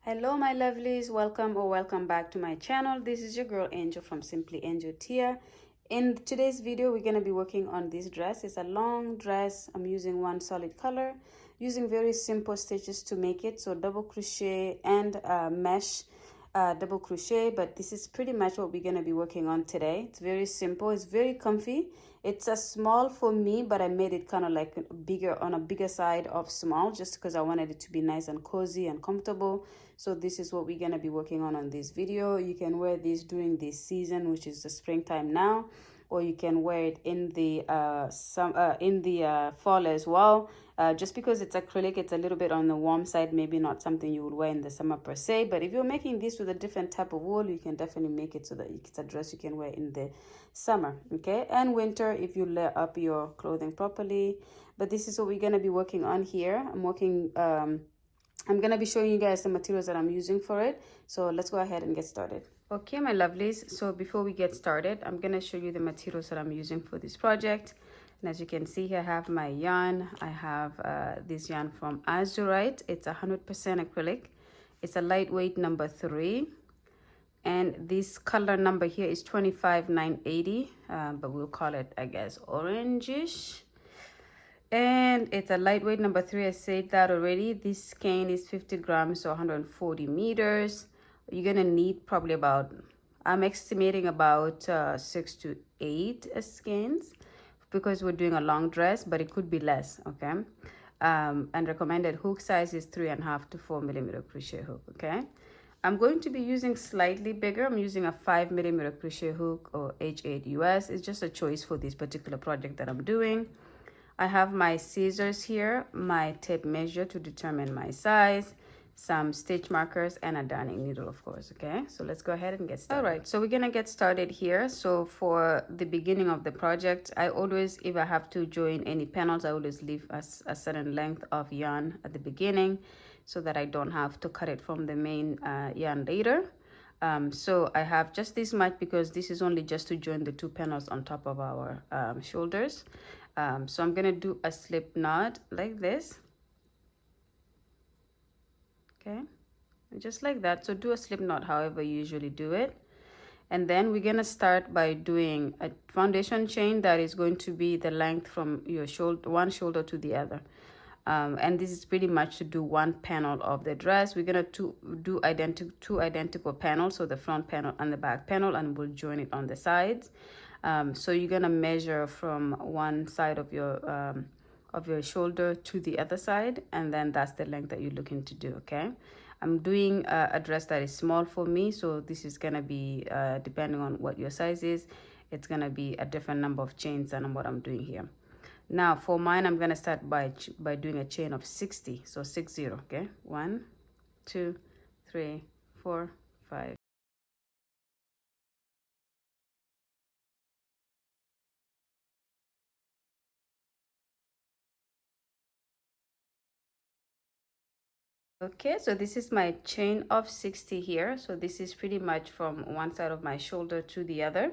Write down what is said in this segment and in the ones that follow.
Hello my lovelies, welcome back to my channel. This is your girl Angel from Simply Angel Tia. In today's video we're going to be working on this dress. It's a long dress. I'm using one solid color, using very simple stitches to make it, so double crochet and mesh double crochet. But this is pretty much what we're going to be working on today. It's very simple, it's very comfy. It's a small for me, but I made it kind of like bigger, on a bigger side of small, just because I wanted it to be nice and cozy and comfortable. So this is what we're going to be working on this video. You can wear this during this season, which is the springtime now, or you can wear it in the fall as well. Just because it's acrylic, it's a little bit on the warm side, maybe not something you would wear in the summer per se. But if you're making this with a different type of wool, you can definitely make it so that it's a dress you can wear in the summer, okay, and winter if you layer up your clothing properly. But this is what we're going to be working on here. I'm going to be showing you guys the materials that I'm using for it. So let's go ahead and get started. Okay, my lovelies. So before we get started, I'm going to show you the materials that I'm using for this project. And as you can see here, I have my yarn. I have this yarn from Azurite. It's 100% acrylic. It's a lightweight number 3. And this color number here is 25980, but we'll call it, I guess, orangish. And it's a lightweight number 3. I said that already. This skein is 50 grams, so 140 meters. You're gonna need probably about, I'm estimating about 6 to 8 skeins, because we're doing a long dress, but it could be less, okay? And recommended hook size is 3.5 to 4 millimeter crochet hook, okay? I'm going to be using slightly bigger. I'm using a 5 millimeter crochet hook, or H8 US. It's just a choice for this particular project that I'm doing. I have my scissors here, my tape measure to determine my size, some stitch markers, and a darning needle, of course, okay? So let's go ahead and get started. All right, so we're gonna get started here. So for the beginning of the project, I always, if I have to join any panels, I always leave a certain length of yarn at the beginning so that I don't have to cut it from the main yarn later. So I have just this much, because this is only just to join the 2 panels on top of our shoulders. So I'm gonna do a slip knot like this, okay, just like that. So do a slip knot however you usually do it, and then we're gonna start by doing a foundation chain that is going to be the length from your shoulder, one shoulder to the other. And this is pretty much to do one panel of the dress. We're gonna do two identical panels, so the front panel and the back panel, and we'll join it on the sides. So you're gonna measure from one side of your shoulder to the other side, and then that's the length that you're looking to do, okay? I'm doing a dress that is small for me, so this is gonna be, depending on what your size is, it's gonna be a different number of chains than what I'm doing here. Now for mine, I'm gonna start by doing a chain of 60, so 60, okay? 1, 2, 3, 4, 5. Okay, so this is my chain of 60 here. So this is pretty much from one side of my shoulder to the other.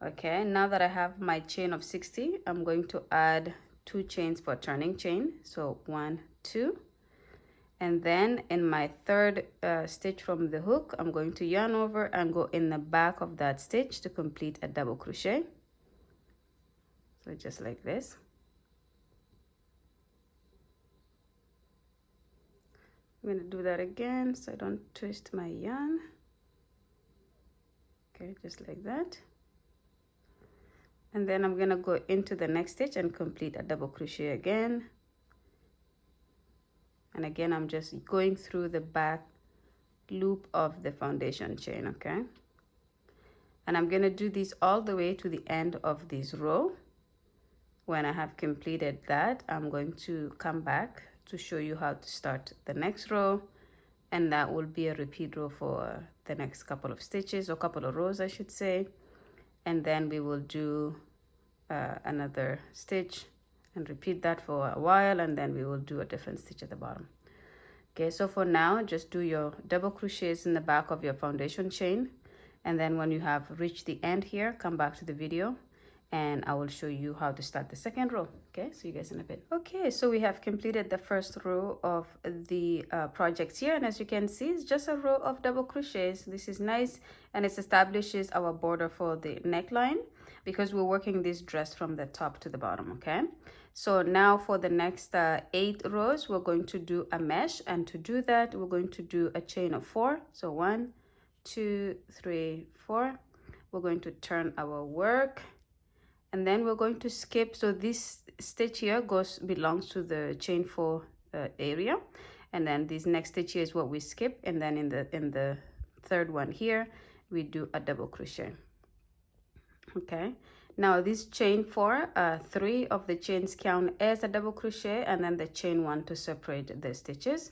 Okay, now that I have my chain of 60, I'm going to add 2 chains for turning chain. So 1, 2, and then in my third stitch from the hook, I'm going to yarn over and go in the back of that stitch to complete a double crochet. So just like this. I'm going to do that again so I don't twist my yarn. Okay, just like that. And then I'm going to go into the next stitch and complete a double crochet again. And again, I'm just going through the back loop of the foundation chain, okay? And I'm going to do this all the way to the end of this row. When I have completed that, I'm going to come back to show you how to start the next row, and that will be a repeat row for the next couple of stitches, or couple of rows I should say. And then we will do another stitch and repeat that for a while, and then we will do a different stitch at the bottom. Okay, so for now, just do your double crochets in the back of your foundation chain, and then when you have reached the end here, come back to the video and I will show you how to start the second row. Okay, see you guys in a bit. Okay, so we have completed the first row of the projects here, and as you can see, it's just a row of double crochets. This is nice, and it establishes our border for the neckline because we're working this dress from the top to the bottom. Okay, so now for the next 8 rows, we're going to do a mesh, and to do that, we're going to do a chain of 4. So 1, 2, 3, 4. We're going to turn our work, and then we're going to skip. So this stitch here belongs to the chain 4 area, and then this next stitch here is what we skip, and then in the third one here we do a double crochet. Okay, now this chain 4, 3 of the chains count as a double crochet, and then the chain 1 to separate the stitches.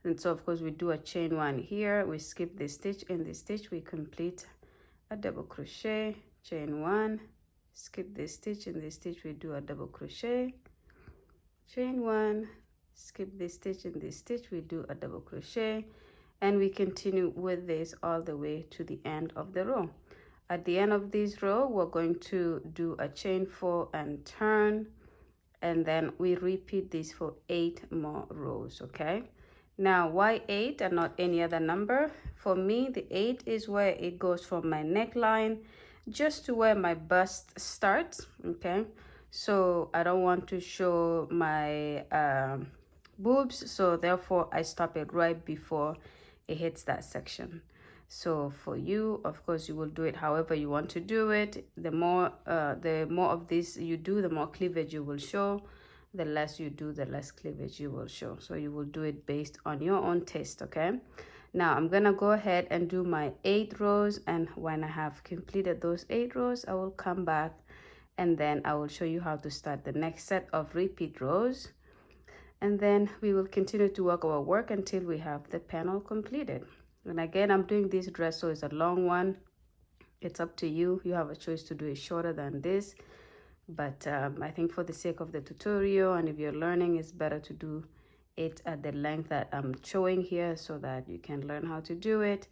And so of course we do a chain 1 here, we skip this stitch, in this stitch we complete a double crochet, chain 1, skip this stitch, in this stitch we do a double crochet, chain 1, skip this stitch, in this stitch we do a double crochet, and we continue with this all the way to the end of the row. At the end of this row, we're going to do a chain 4 and turn, and then we repeat this for 8 more rows. Okay, now why 8 and not any other number? For me, the 8 is where it goes from my neckline just to where my bust starts. Okay, so I don't want to show my boobs, so therefore I stop it right before it hits that section. So for you, of course, you will do it however you want to do it. The more of this you do, the more cleavage you will show. The less you do, the less cleavage you will show. So you will do it based on your own taste. Okay, now I'm gonna go ahead and do my 8 rows, and when I have completed those 8 rows, I will come back and then I will show you how to start the next set of repeat rows, and then we will continue to work our work until we have the panel completed. And again, I'm doing this dress, so it's a long one. It's up to you. You have a choice to do it shorter than this, but I think for the sake of the tutorial, and if you're learning, it's better to do it at the length that I'm showing here so that you can learn how to do it,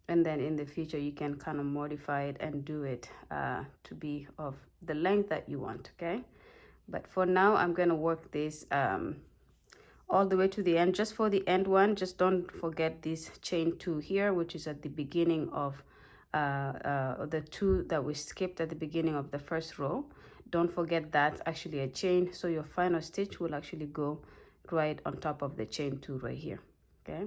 and then in the future you can kind of modify it and do it to be of the length that you want. Okay, but for now I'm going to work this all the way to the end. Just for the end one, just don't forget this chain 2 here, which is at the beginning of the 2 that we skipped at the beginning of the first row. Don't forget that's actually a chain, so your final stitch will actually go right on top of the chain 2 right here. Okay,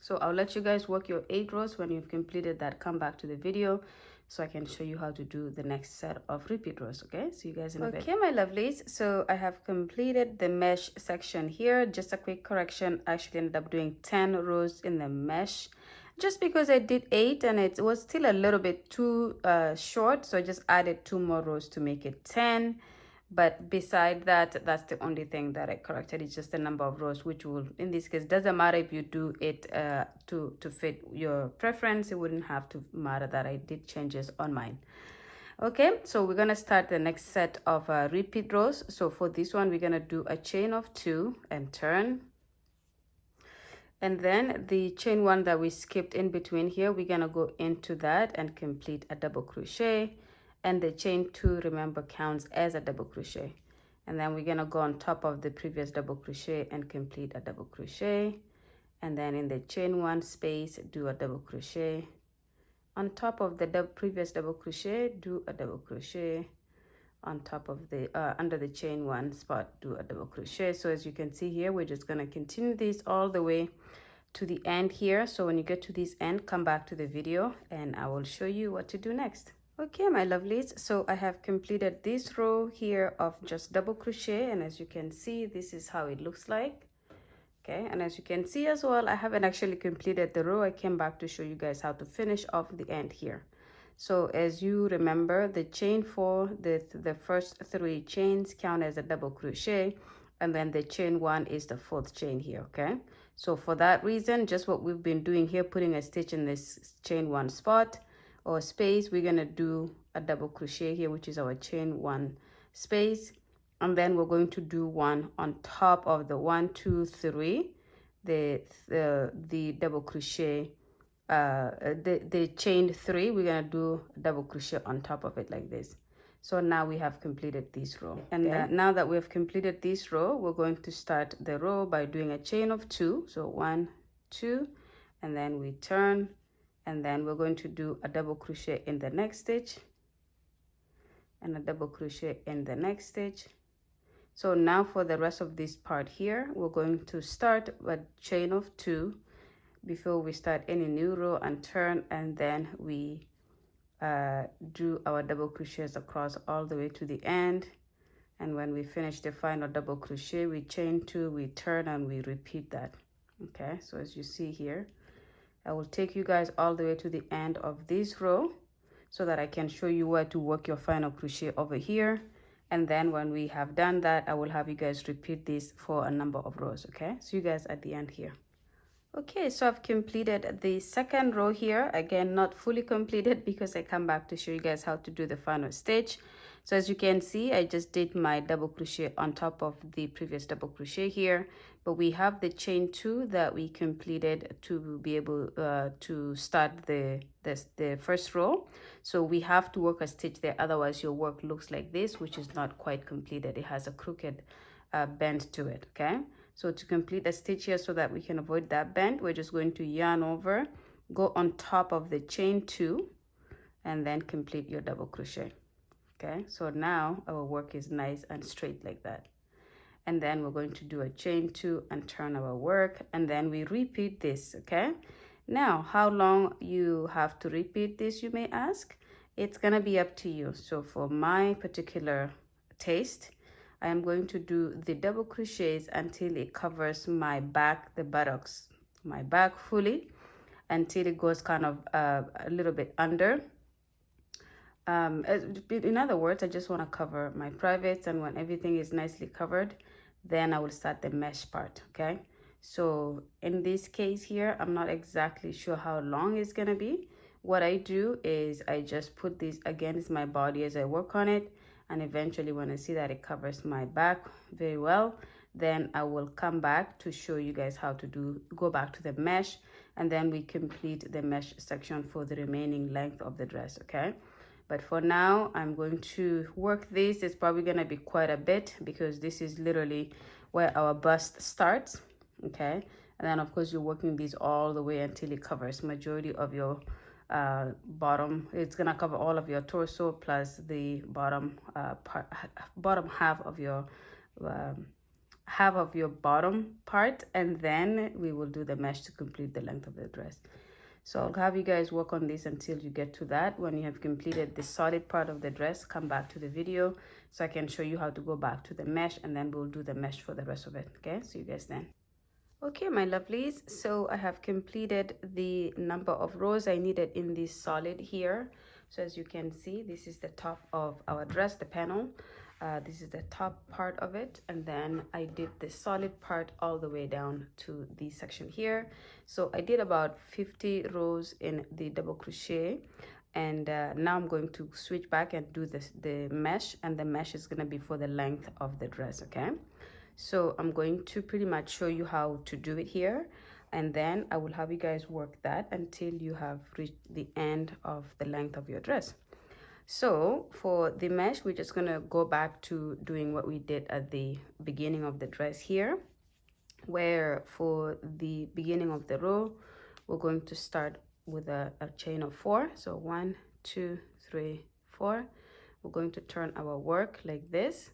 so I'll let you guys work your 8 rows. When you've completed that, come back to the video so I can show you how to do the next set of repeat rows. Okay, see you guys in a bit. Okay, my lovelies, so I have completed the mesh section here. Just a quick correction, I actually ended up doing 10 rows in the mesh just because I did 8 and it was still a little bit too short, so I just added 2 more rows to make it 10. But beside that, that's the only thing that I corrected. It's just the number of rows, which will, in this case, doesn't matter if you do it to fit your preference. It wouldn't have to matter that I did changes on mine. Okay, so we're gonna start the next set of repeat rows. So for this one, we're gonna do a chain of 2 and turn. And then the chain 1 that we skipped in between here, we're gonna go into that and complete a double crochet. And the chain 2, remember, counts as a double crochet. And then we're gonna go on top of the previous double crochet and complete a double crochet. And then in the chain 1 space, do a double crochet. On top of the previous double crochet, do a double crochet. On top of the under the chain 1 spot, do a double crochet. So as you can see here, we're just gonna continue this all the way to the end here. So when you get to this end, come back to the video and I will show you what to do next. Okay, my lovelies, so I have completed this row here of just double crochet, and as you can see, this is how it looks like. Okay, and as you can see as well, I haven't actually completed the row. I came back to show you guys how to finish off the end here. So as you remember, the chain 4, the first 3 chains count as a double crochet, and then the chain 1 is the 4th chain here. Okay, so for that reason, just what we've been doing here, putting a stitch in this chain 1 spot or space, we're gonna do a double crochet here, which is our chain 1 space, and then we're going to do 1 on top of the 1, 2, 3, the double crochet, the chain 3. We're gonna do a double crochet on top of it like this. So now we have completed this row. And now that we have completed this row, we're going to start the row by doing a chain of 2. So 1, 2, and then we turn, and then we're going to do a double crochet in the next stitch and a double crochet in the next stitch. So now for the rest of this part here, we're going to start a chain of 2 before we start any new row and turn, and then we do our double crochets across all the way to the end. And when we finish the final double crochet, we chain 2, we turn, and we repeat that. Okay, so as you see here, I will take you guys all the way to the end of this row so that I can show you where to work your final crochet over here. And then when we have done that, I will have you guys repeat this for a number of rows. Okay, see you guys at the end here. Okay, so I've completed the second row here. Again, not fully completed because I come back to show you guys how to do the final stitch. So as you can see, I just did my double crochet on top of the previous double crochet here, but we have the chain 2 that we completed to be able to start the first row. So we have to work a stitch there, otherwise your work looks like this, which is not quite completed. It has a crooked bend to it. Okay, so to complete a stitch here so that we can avoid that bend, we're just going to yarn over, go on top of the chain 2, and then complete your double crochet. Okay, so now our work is nice and straight like that. And then we're going to do a chain 2 and turn our work, and then we repeat this. Okay, now how long you have to repeat this, you may ask. It's gonna be up to you. So for my particular taste, I am going to do the double crochets until it covers my back, the buttocks, my back fully, until it goes kind of a little bit under. In other words, I just want to cover my privates, and when everything is nicely covered, then I will start the mesh part. Okay, so in this case here, I'm not exactly sure how long it's gonna be. What I do is I just put this against my body as I work on it, and eventually when I see that it covers my back very well, then I will come back to show you guys how to go back to the mesh, and then we complete the mesh section for the remaining length of the dress. Okay, but for now, I'm going to work this. It's probably going to be quite a bit because this is literally where our bust starts. Okay, and then of course you're working these all the way until it covers majority of your bottom. It's gonna cover all of your torso plus the bottom bottom half of your bottom part, and then we will do the mesh to complete the length of the dress. So I'll have you guys work on this until you get to that. When you have completed the solid part of the dress, come back to the video so I can show you how to go back to the mesh, and then we'll do the mesh for the rest of it. Okay, see you guys then. Okay, my lovelies, so I have completed the number of rows I needed in this solid here. So as you can see, this is the top of our dress, the panel. This is the top part of it, and then I did the solid part all the way down to the section here. So I did about 50 rows in the double crochet, and now I'm going to switch back and do the mesh, and the mesh is going to be for the length of the dress. Okay, so I'm going to pretty much show you how to do it here, and then I will have you guys work that until you have reached the end of the length of your dress. So for the mesh, we're just gonna go back to doing what we did at the beginning of the dress here, where for the beginning of the row, we're going to start with a chain of 4. So 1, 2, 3, 4. We're going to turn our work like this,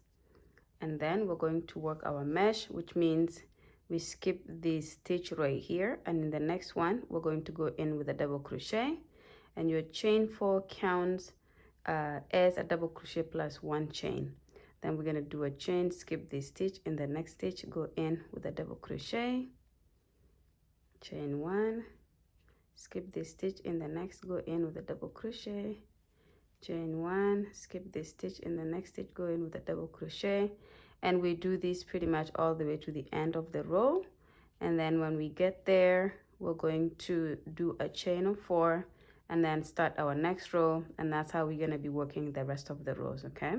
and then we're going to work our mesh, which means we skip the stitch right here, and in the next one we're going to go in with a double crochet, and your chain 4 counts as a double crochet plus 1 chain. Then we're going to do a chain, skip the stitch, in the next stitch go in with a double crochet, chain 1, skip the stitch, in the next go in with a double crochet, chain 1, skip the stitch, in the next stitch go in with a double crochet. And we do this pretty much all the way to the end of the row, and then when we get there, we're going to do a chain of 4 and then start our next row, and that's how we're going to be working the rest of the rows. Okay,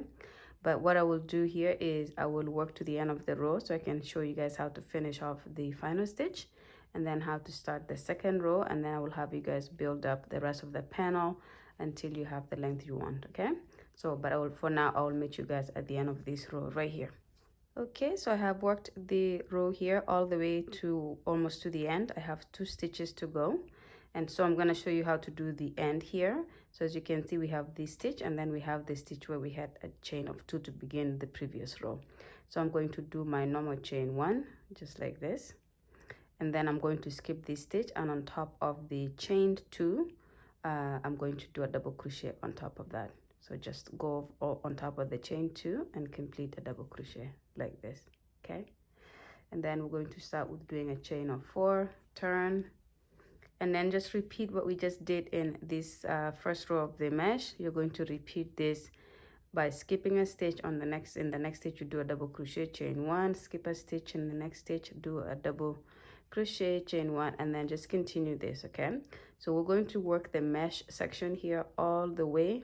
but what I will do here is I will work to the end of the row so I can show you guys how to finish off the final stitch, and then how to start the second row, and then I will have you guys build up the rest of the panel until you have the length you want. Okay, So but for now I will meet you guys at the end of this row right here. Okay, so I have worked the row here all the way to almost to the end. I have 2 stitches to go, and so I'm going to show you how to do the end here. So as you can see, we have this stitch, and then we have the stitch where we had a chain of 2 to begin the previous row. So I'm going to do my normal chain 1 just like this, and then I'm going to skip this stitch, and on top of the chained 2 I'm going to do a double crochet on top of that. So just go on top of the chain 2 and complete a double crochet like this. Okay, and then we're going to start with doing a chain of 4, turn, and then just repeat what we just did in this first row of the mesh. You're going to repeat this by skipping a stitch. On the next, in the next stitch you do a double crochet, chain 1, skip a stitch, in the next stitch do a double crochet, chain 1, and then just continue this. Okay, so we're going to work the mesh section here all the way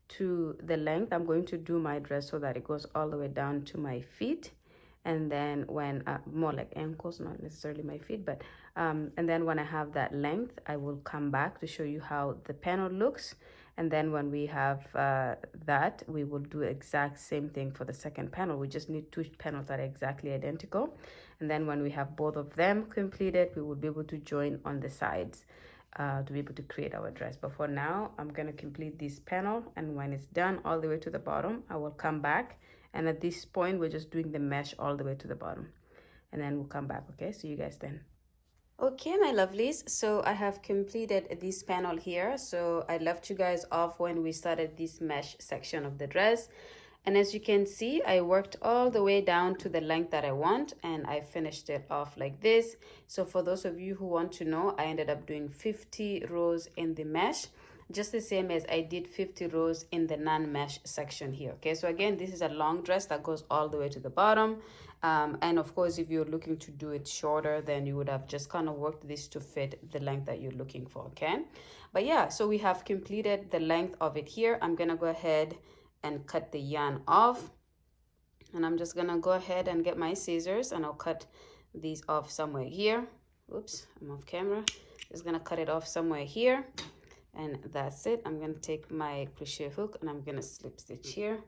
to the length. I'm going to do my dress so that it goes all the way down to my feet, and then when more like ankles, not necessarily my feet, but and then when I have that length, I will come back to show you how the panel looks. And then when we have that, we will do exact same thing for the second panel. We just need 2 panels that are exactly identical, and then when we have both of them completed, we will be able to join on the sides to be able to create our dress. But for now, I'm going to complete this panel, and when it's done all the way to the bottom, I will come back, and at this point we're just doing the mesh all the way to the bottom, and then we'll come back. Okay, see you guys then. Okay, my lovelies, so I have completed this panel here. So I left you guys off when we started this mesh section of the dress, and as you can see, I worked all the way down to the length that I want, and I finished it off like this. So for those of you who want to know, I ended up doing 50 rows in the mesh, just the same as I did 50 rows in the non-mesh section here. Okay, so again, this is a long dress that goes all the way to the bottom, and of course, if you're looking to do it shorter, then you would have just kind of worked this to fit the length that you're looking for. Okay, but yeah, so we have completed the length of it here. I'm gonna go ahead and cut the yarn off, and I'm just gonna go ahead and get my scissors, and I'll cut these off somewhere here. Oops, I'm off camera. Just gonna cut it off somewhere here, and that's it. I'm gonna take my crochet hook, and I'm gonna slip stitch here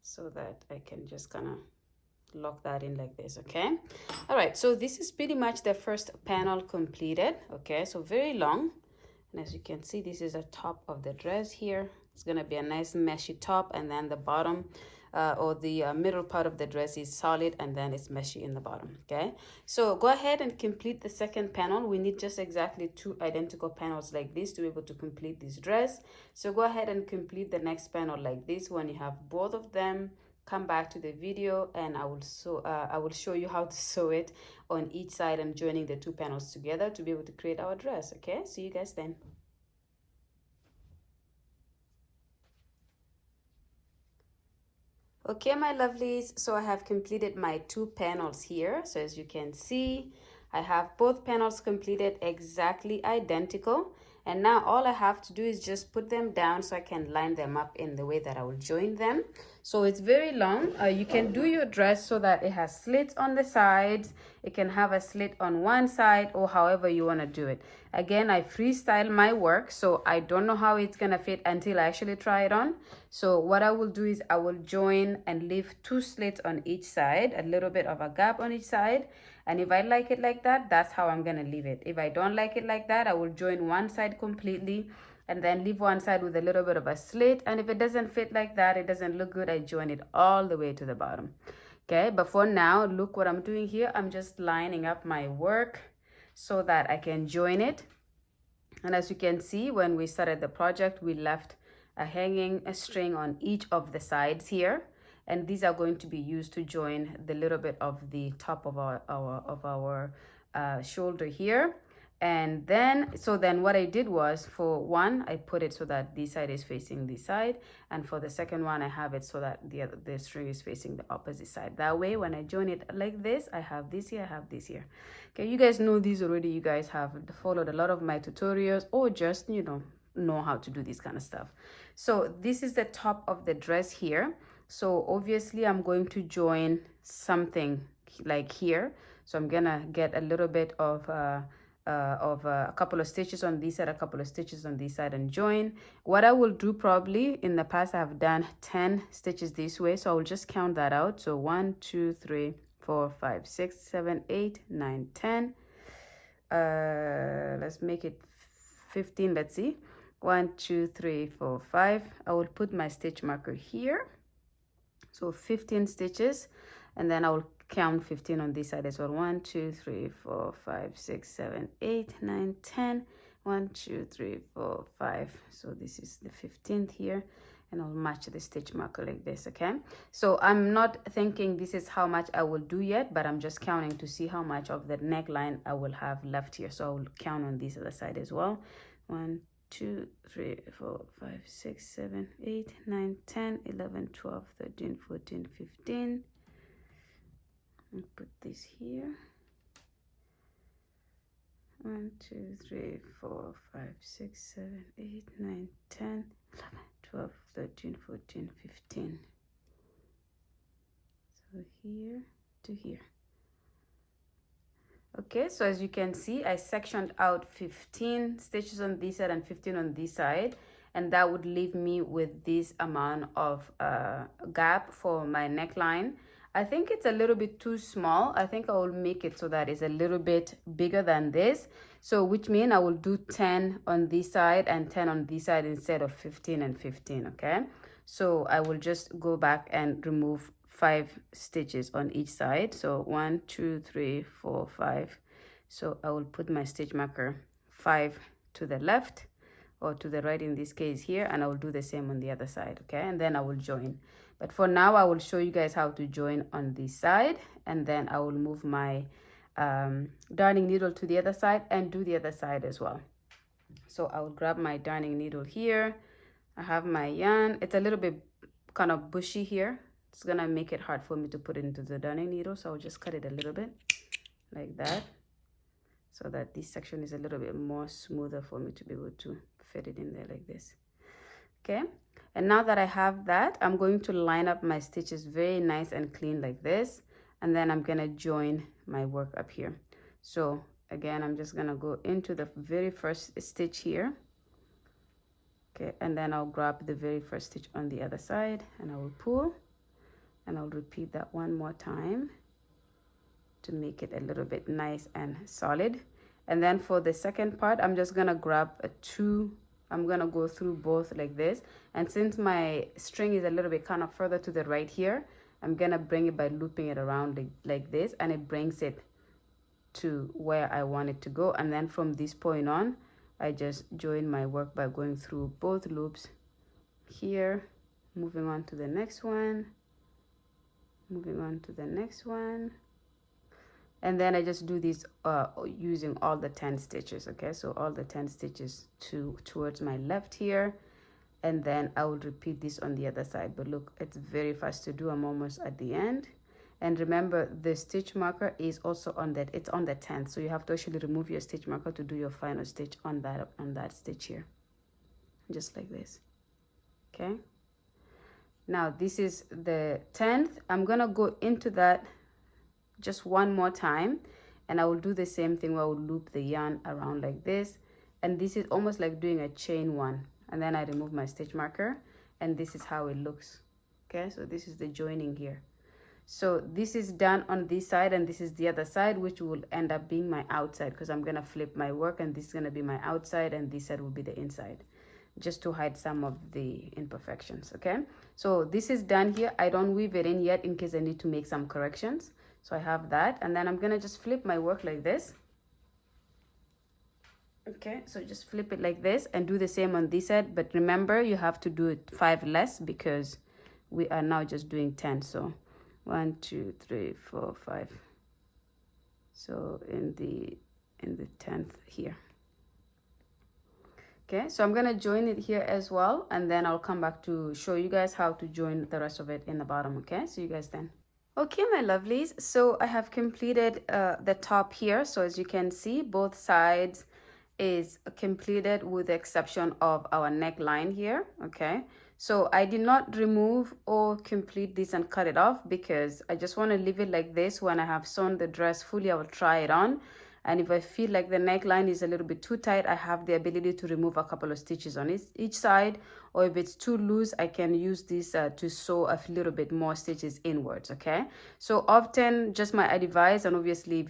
so that I can just kind of lock that in like this. Okay, all right, so this is pretty much the first panel completed. Okay, so very long, and as you can see, this is the top of the dress here. It's gonna be a nice meshy top, and then the bottom or the middle part of the dress is solid, and then it's meshy in the bottom. Okay, so go ahead and complete the second panel. We need just exactly 2 identical panels like this to be able to complete this dress. So go ahead and complete the next panel like this. When you have both of them, come back to the video, and I will show you how to sew it on each side and joining the 2 panels together to be able to create our dress. Okay, see you guys then. Okay, my lovelies, so I have completed my 2 panels here. So as you can see, I have both panels completed exactly identical, and now all I have to do is just put them down so I can line them up in the way that I will join them. So it's very long. You can do your dress so that it has slits on the sides. It can have a slit on one side, or however you want to do it. Again, I freestyle my work, so I don't know how it's gonna fit until I actually try it on. So what I will do is I will join and leave 2 slits on each side, a little bit of a gap on each side. And if I like it like that, that's how I'm gonna leave it. If I don't like it like that, I will join one side completely and then leave one side with a little bit of a slit. And if it doesn't fit like that, it doesn't look good, I join it all the way to the bottom. Okay, but for now, look what I'm doing here. I'm just lining up my work so that I can join it. And as you can see, when we started the project, we left a hanging string on each of the sides here, and these are going to be used to join the little bit of the top of our shoulder here. And then what I did was, for one, I put it so that this side is facing this side, and for the second one, I have it so that the string is facing the opposite side. That way, when I join it like this, I have this here, I have this here. Okay, you guys know these already. You guys have followed a lot of my tutorials, or just know how to do this kind of stuff. So this is the top of the dress here. So obviously I'm going to join something like here. So I'm gonna get a little bit of of a couple of stitches on this side, a couple of stitches on this side, and join. What I will do, probably in the past I have done 10 stitches this way, so I will just count that out. So 1 2 3 4 5 6 7 8 9 10. Let's make it 15. Let's see, 1 2 3 4 5. I will put my stitch marker here, so 15 stitches, and then I will count 15 on this side as well. 1 2 3 4 5 6 7 8 9 10. 1 2 3 4 5. So this is the 15th here, and I'll match the stitch marker like this. Okay, so I'm not thinking this is how much I will do yet, but I'm just counting to see how much of the neckline I will have left here. So I will count on this other side as well. 1 2 3 4 5 6 7 8 9 10 11 12 13 14 15. And put this here. 1 2 3 4 5 6 7 8 9 10 11 12 13 14 15. So here to here. Okay, so as you can see, I sectioned out 15 stitches on this side and 15 on this side, and that would leave me with this amount of gap for my neckline. I think it's a little bit too small. I think I will make it so that it's a little bit bigger than this. So which means I will do 10 on this side and 10 on this side instead of 15 and 15, okay? So I will just go back and remove 5 stitches on each side. So 1 2 3 4 5. So I will put my stitch marker 5 to the left, or to the right in this case here, and I will do the same on the other side, okay? And then I will join. But for now, I will show you guys how to join on this side, and then I will move my darning needle to the other side and do the other side as well. So I will grab my darning needle here. I have my yarn. It's a little bit kind of bushy here. It's gonna make it hard for me to put it into the darning needle, so I'll just cut it a little bit like that, so that this section is a little bit more smoother for me to be able to fit it in there like this. Okay, and now that I have that, I'm going to line up my stitches very nice and clean like this, and then I'm gonna join my work up here. So again, I'm just gonna go into the very first stitch here, okay, and then I'll grab the very first stitch on the other side, and I will pull, and I'll repeat that one more time to make it a little bit nice and solid. And then for the second part, I'm just gonna grab I'm gonna go through both like this, and since my string is a little bit kind of further to the right here, I'm gonna bring it by looping it around like this, and it brings it to where I want it to go. And then from this point on, I just join my work by going through both loops here, moving on to the next one, moving on to the next one, and then I just do this using all the 10 stitches. Okay, so all the 10 stitches towards my left here, and then I will repeat this on the other side. But look, it's very fast to do. I'm almost at the end. And remember, the stitch marker is also on that, it's on the 10th, so you have to actually remove your stitch marker to do your final stitch on that stitch here, just like this. Okay, now this is the 10th. I'm gonna go into that just one more time, and I will do the same thing where I will loop the yarn around like this, and this is almost like doing a chain one, and then I remove my stitch marker, and this is how it looks. Okay, so this is the joining here. So this is done on this side, and this is the other side, which will end up being my outside, because I'm gonna flip my work, and this is gonna be my outside, and this side will be the inside, just to hide some of the imperfections. Okay, so this is done here. I don't weave it in yet in case I need to make some corrections. So I have that, and then I'm gonna just flip my work like this. Okay, so just flip it like this and do the same on this side, but remember you have to do it 5 less because we are now just doing 10. So 1 2 3 4 5. So in the 10th here. Okay, so I'm gonna join it here as well, and then I'll come back to show you guys how to join the rest of it in the bottom. Okay, see you guys then. Okay, my lovelies, so I have completed the top here. So as you can see, both sides is completed with the exception of our neckline here. Okay, so I did not remove or complete this and cut it off because I just want to leave it like this. When I have sewn the dress fully, I will try it on, And if I feel like the neckline is a little bit too tight, I have the ability to remove a couple of stitches on each side. Or if it's too loose, I can use this to sew a little bit more stitches inwards, okay? So often, just my advice, and obviously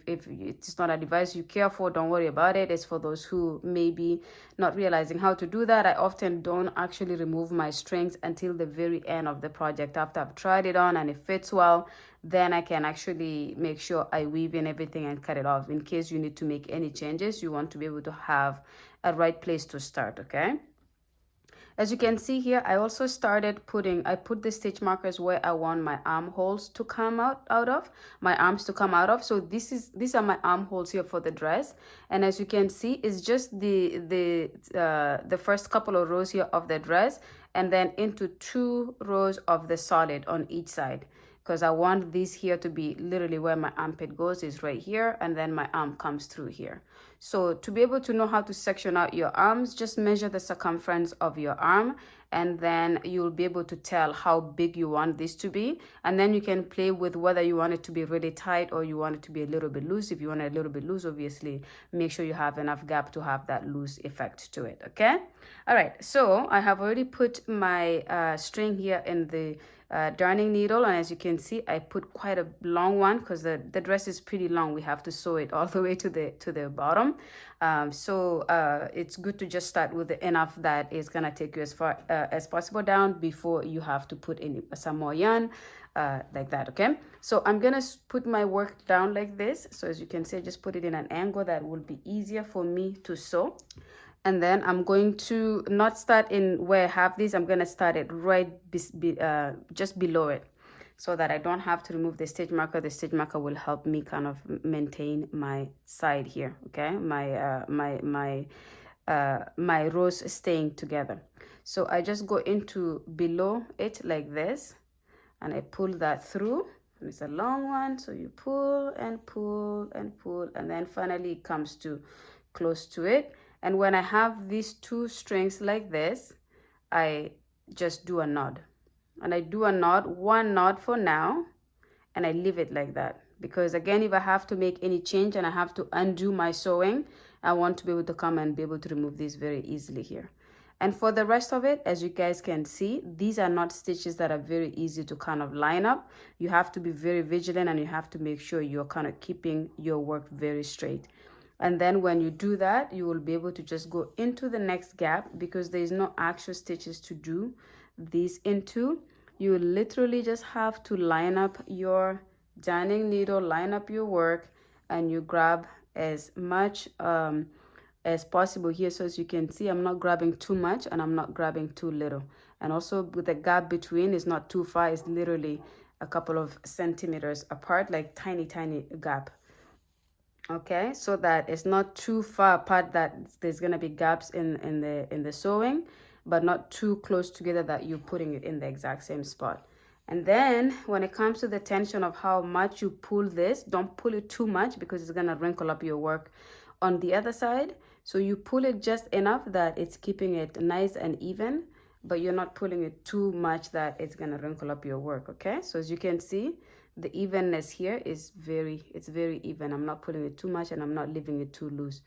if it's not advice you care for, don't worry about it. It's for those who may be not realizing how to do that. I often don't actually remove my strings until the very end of the project. After I've tried it on and it fits well, then I can actually make sure I weave in everything and cut it off. In case you need to make any changes, you want to be able to have a right place to start, okay? As you can see here, I also started I put the stitch markers where I want my armholes to come out of, my arms to come out of. So these are my armholes here for the dress. And as you can see, it's just the first couple of rows here of the dress, and then into 2 rows of the solid on each side. Because I want this here to be literally where my armpit goes, is right here, and then my arm comes through here. So to be able to know how to section out your arms, just measure the circumference of your arm, and then you'll be able to tell how big you want this to be. And then you can play with whether you want it to be really tight or you want it to be a little bit loose. If you want it a little bit loose, obviously make sure you have enough gap to have that loose effect to it, okay? All right, so I have already put my string here in the darning needle, and as you can see, I put quite a long one because the dress is pretty long. We have to sew it all the way to the bottom. So it's good to just start with enough that is gonna take you as far as possible down before you have to put in some more yarn, like that, okay? So I'm gonna put my work down like this. So as you can see, I just put it in an angle that will be easier for me to sew. And then I'm going to not start in where I have this. I'm going to start it right just below it, so that I don't have to remove the stitch marker. The stitch marker will help me kind of maintain my side here, okay? My rows staying together. So I just go into below it like this, and I pull that through. And it's a long one, so you pull and pull and pull, and then finally it comes to close to it. And when I have these 2 strings like this, I just do a knot. And I do a knot, 1 knot for now, and I leave it like that. Because again, if I have to make any change and I have to undo my sewing, I want to be able to come and be able to remove this very easily here. And for the rest of it, as you guys can see, these are not stitches that are very easy to kind of line up. You have to be very vigilant, and you have to make sure you're kind of keeping your work very straight. And then when you do that, you will be able to just go into the next gap, because there is no actual stitches to do these into. You literally just have to line up your darning needle, line up your work, and you grab as much as possible here. So as you can see, I'm not grabbing too much and I'm not grabbing too little. And also with the gap between is not too far. It's literally a couple of centimeters apart, like tiny gap. Okay, so that it's not too far apart that there's gonna be gaps in the sewing, but not too close together that you're putting it in the exact same spot. And then when it comes to the tension of how much you pull this, don't pull it too much, because it's gonna wrinkle up your work on the other side. So you pull it just enough that it's keeping it nice and even, but you're not pulling it too much that it's gonna wrinkle up your work. Okay, so as you can see, the evenness here is very even. I'm not pulling it too much and I'm not leaving it too loose.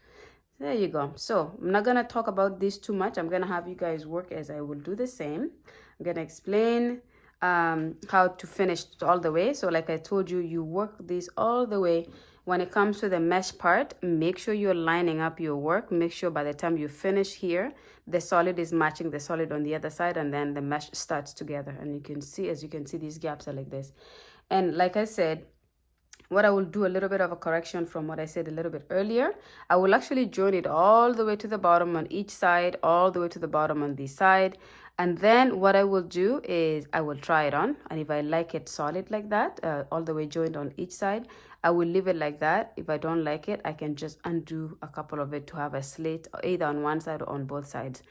There you go. So I'm not gonna talk about this too much. I'm gonna have you guys work as I will do the same. I'm gonna explain how to finish all the way. So like I told you, you work this all the way. When it comes to the mesh part, make sure you're lining up your work. Make sure by the time you finish here, the solid is matching the solid on the other side, and then the mesh starts together. And you can see, as you can see, these gaps are like this. And like I said, what I will do a little bit of a correction from what I said a little bit earlier. I will actually join it all the way to the bottom on each side, all the way to the bottom on this side. And then what I will do is I will try it on. And if I like it solid like that, all the way joined on each side, I will leave it like that. If I don't like it, I can just undo a couple of it to have a slit either on one side or on both sides.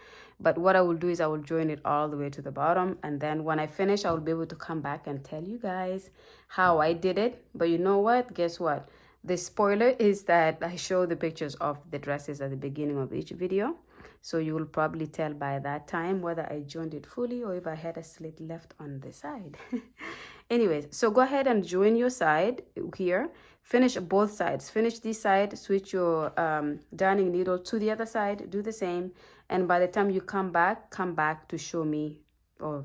But what I will do is I will join it all the way to the bottom. And then when I finish, I will be able to come back and tell you guys how I did it. But you know what? Guess what? The spoiler is that I show the pictures of the dresses at the beginning of each video. So you will probably tell by that time whether I joined it fully or if I had a slit left on the side. Anyways, so go ahead and join your side here. Finish both sides. Finish this side, switch your darning needle to the other side, do the same. And by the time you come back to show me, or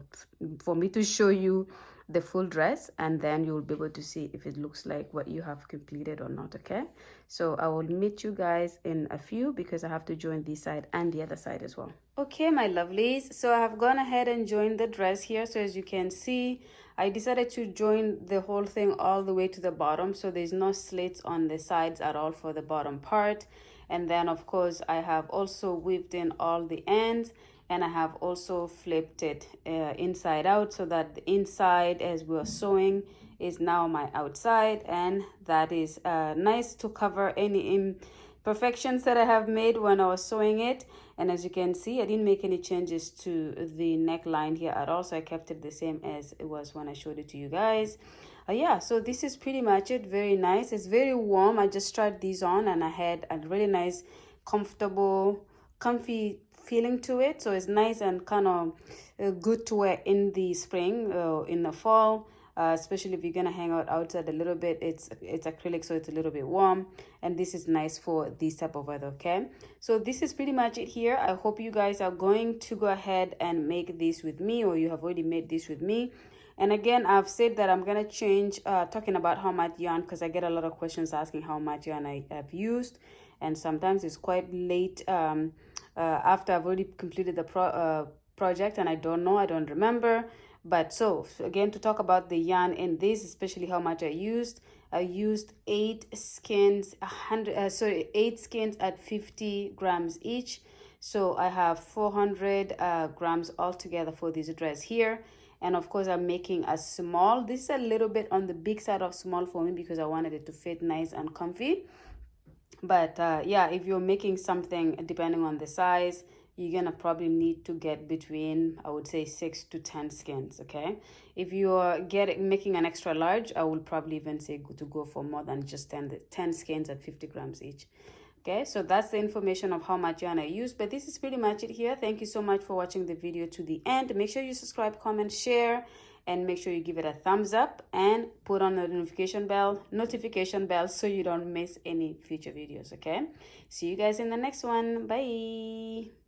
for me to show you the full dress, and then you'll be able to see if it looks like what you have completed or not. Okay, so I will meet you guys in a few because I have to join this side and the other side as well. Okay, my lovelies, so I have gone ahead and joined the dress here. So as you can see, I decided to join the whole thing all the way to the bottom, so there's no slits on the sides at all for the bottom part. And then of course I have also weaved in all the ends, and I have also flipped it inside out, so that the inside as we're sewing is now my outside, and that is nice to cover any imperfections that I have made when I was sewing it. And as you can see, I didn't make any changes to the neckline here at all, so I kept it the same as it was when I showed it to you guys. Yeah, so this is pretty much it. Very nice. It's very warm. I just tried these on and I had a really nice, comfortable, comfy feeling to it. So it's nice and kind of good to wear in the spring, in the fall. Especially if you're gonna hang out outside a little bit. It's acrylic, so it's a little bit warm, and this is nice for this type of weather. Okay, so this is pretty much it here. I hope you guys are going to go ahead and make this with me, or you have already made this with me. And again, I've said that I'm gonna change talking about how much yarn, because I get a lot of questions asking how much yarn I have used, and sometimes it's quite late after I've already completed the project, and I don't remember. But so again, to talk about the yarn in this, especially how much I used 8 skeins, 8 skeins at 50 grams each. So I have 400 grams altogether for this dress here. And of course, I'm making a small. This is a little bit on the big side of small for me because I wanted it to fit nice and comfy. But yeah, if you're making something depending on the size, you're gonna probably need to get between, I would say, 6 to 10 skeins. Okay, if you're making an extra large, I will probably even say to go for more than just 10 skeins at 50 grams each. Okay, so that's the information of how much yarn I use, but this is pretty much it here. Thank you so much for watching the video to the end. Make sure you subscribe, comment, share, and make sure you give it a thumbs up and put on the notification bell so you don't miss any future videos. Okay, see you guys in the next one. Bye.